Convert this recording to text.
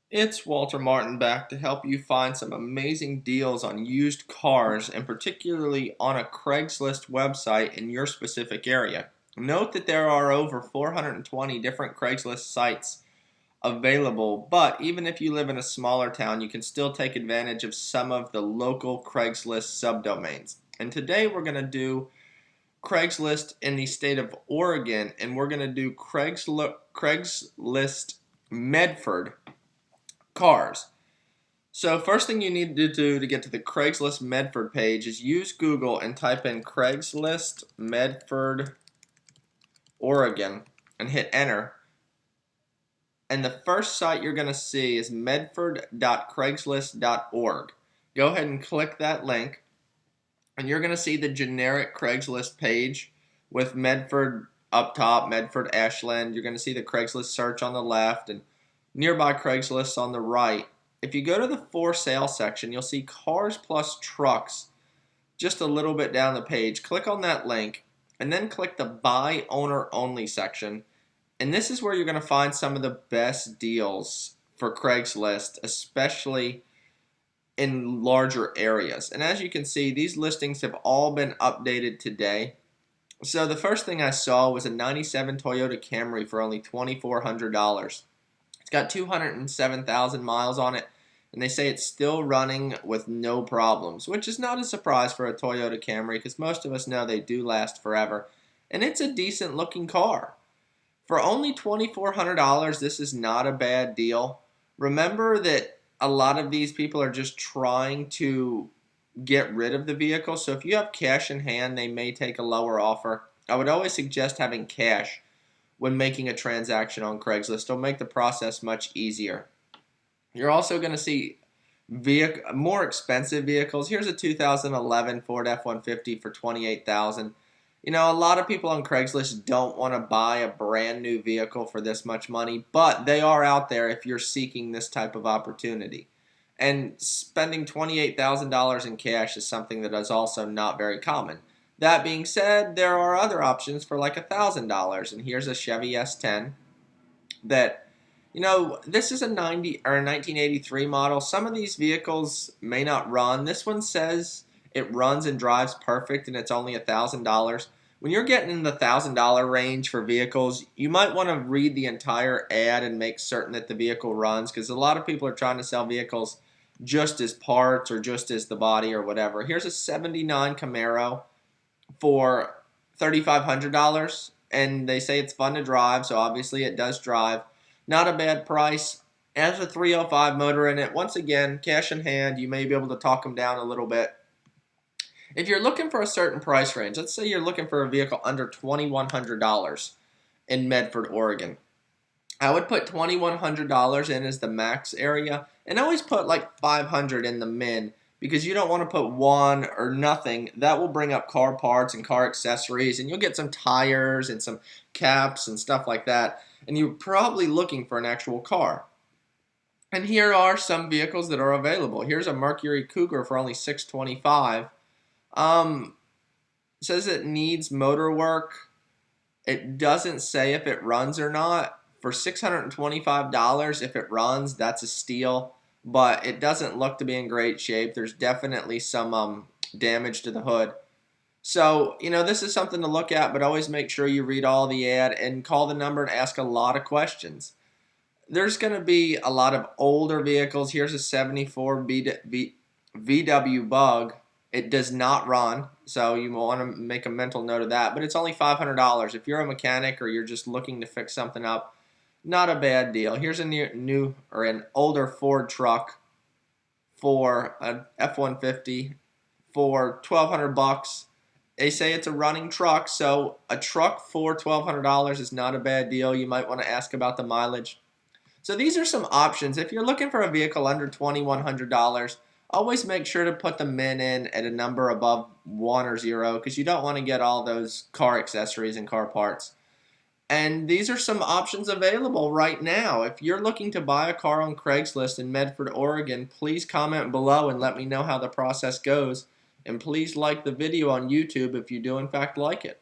It's Walter Martin back to help you find some amazing deals on used cars and particularly on a Craigslist website in your specific area. Note that there are over 420 different Craigslist sites available, but even if you live in a smaller town, you can still take advantage of some of the local Craigslist subdomains. And today we're going to do Craigslist in the state of Oregon, and we're going to do Craigslist Medford cars. So first thing you need to do to get to the Craigslist Medford page is use Google and type in Craigslist Medford, Oregon and hit enter. And the first site you're going to see is medford.craigslist.org. Go ahead and click that link and you're going to see the generic Craigslist page with Medford up top, Medford Ashland. You're going to see the Craigslist search on the left and nearby Craigslist on the right. If you go to the for sale section, you'll see cars plus trucks just a little bit down the page. Click on that link and then click the buy owner only section. And this is where you're going to find some of the best deals for Craigslist, especially in larger areas. And as you can see, these listings have all been updated today. So the first thing I saw was a 97 Toyota Camry for only $2,400. It's got 207,000 miles on it, and they say it's still running with no problems, which is not a surprise for a Toyota Camry because most of us know they do last forever. And it's a decent looking car. For only $2,400, this is not a bad deal. Remember that a lot of these people are just trying to get rid of the vehicle, so if you have cash in hand, they may take a lower offer. I would always suggest having cash when making a transaction on Craigslist. It'll make the process much easier. You're also going to see more expensive vehicles. Here's a 2011 Ford F-150 for $28,000. You know, a lot of people on Craigslist don't want to buy a brand new vehicle for this much money, but they are out there if you're seeking this type of opportunity. And spending $28,000 in cash is something that is also not very common. That being said, there are other options for like $1,000, and here's a Chevy S10 that, you know, this is a 1983 model. Some of these vehicles may not run. This one says it runs and drives perfect, and it's only $1,000. When you're getting in the $1,000 range for vehicles, you might want to read the entire ad and make certain that the vehicle runs, because a lot of people are trying to sell vehicles just as parts or just as the body or whatever. Here's a 79 Camaro for $3,500, and they say it's fun to drive, so obviously it does drive. Not a bad price. It has a 305 motor in it. Once again, cash in hand, you may be able to talk them down a little bit. If you're looking for a certain price range, let's say you're looking for a vehicle under $2,100 in Medford, Oregon, I would put $2,100 in as the max area, and always put like $500 in the min, because you don't want to put one or nothing. That will bring up car parts and car accessories, and you'll get some tires and some caps and stuff like that, and you're probably looking for an actual car. And here are some vehicles that are available. Here's a Mercury Cougar for only $625. Says it needs motor work. It doesn't say if it runs or not. For $625, if it runs, that's a steal. But it doesn't look to be in great shape. There's definitely some damage to the hood. So, you know, this is something to look at, but always make sure you read all the ad and call the number and ask a lot of questions. There's going to be a lot of older vehicles. Here's a 74 VW Bug. It does not run, so you want to make a mental note of that. But it's only $500. If you're a mechanic or you're just looking to fix something up, not a bad deal. Here's an older Ford truck for an F-150 for $1,200. They say it's a running truck, so a truck for $1,200 is not a bad deal. You might want to ask about the mileage. So these are some options. If you're looking for a vehicle under $2,100, always make sure to put the min in at a number above 1 or 0, because you don't want to get all those car accessories and car parts. And these are some options available right now. If you're looking to buy a car on Craigslist in Medford, Oregon, please comment below and let me know how the process goes. And please like the video on YouTube if you do in fact like it.